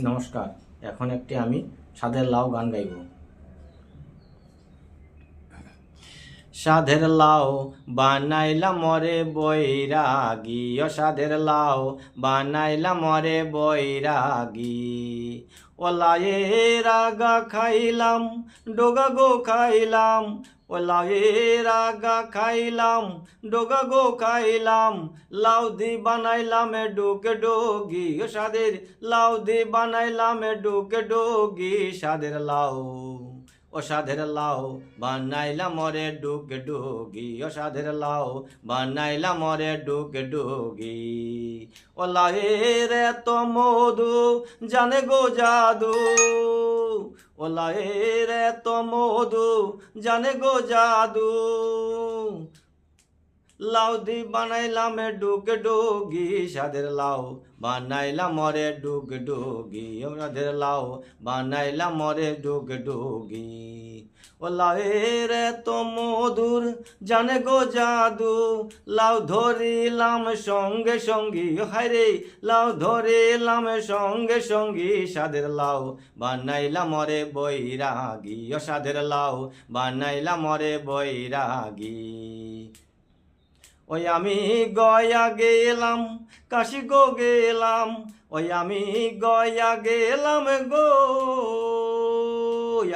নমস্কার। এখন একটি আমি সাধের লাউ গান গাইব। সাধের লাউ বানাইলাম মরে বৈরাগী, ও সাধের লাউ বানাইলাম মরে বৈরাগী। ও লাউয়ের আগা খাইলাম, ডোগা গো খাইলাম। ও লাউয়ের আগা খাইলাম, ডোগা গো খাইলাম। লাউ দি বানাইলাম ডোকে ডোগি, ও সাধের লাউ দি বানাইলাম ডোকে ডোগি। সাধের লাউ, ও সাধের লাউ বানাইলা মরে ডুগে ডুগি, ও সাধের লাউ বানাইলা মরে ডুগে ডুগি। ও লাউয়ের এত মধু জানে গো জাদু, ও লাউয়ের এত মধু জানে গো জাদু। লাউ দি বানাইলাম ডুগে ডুগি, সাধের লাউ বানাইলাম মরে ডুগে ডুগি। সাধের লাউ বানাইলাম মরে ডুগে ডুগি। ও লাউয়ের এত মধুর জানে গো জাদু, লাউ ধরিলাম সঙ্গে সঙ্গী। হায়রে লাউ ধরিলাম সঙ্গে সঙ্গী, সাধের লাউ বানাইলাম মরে বৈরাগী। ও সাধের লাউ বানাইলাম মরে বৈরাগী। ওই আমি গয়া গেলাম, কাশি গো গেলাম। ওই আমি গয়া গেলাম গো,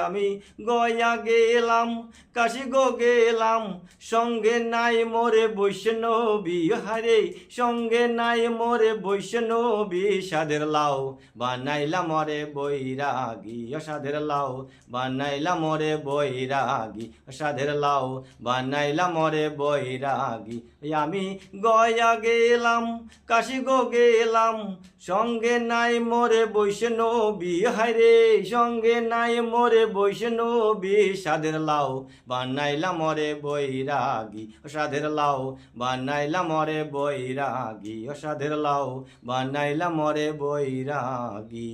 আমি গয়া গেলাম, কাশি গো গেলাম। সঙ্গে নাই মোরে বৈষ্ণবী, হারে সঙ্গে নাই মোরে বৈষ্ণবী। সাধের লাউ বানাইলা মরে বৈরাগী, সাধের লাউ বানাইলা মরে বৈরাগী। সাধের লাউ বানাইলা মরে বৈরাগী। আমি গয়া গেলাম, কাশি গো গেলাম। সঙ্গে নাই মোরে বৈষ্ণবী, হায়রে সঙ্গে নাই মোরে বৈষ্ণবী। সাধের লাউ বানাইলা মরে বৈরাগী, সাধের লাউ বানাইলা মরে বৈরাগী। সাধের লাউ বানাইলা মরে বৈরাগী।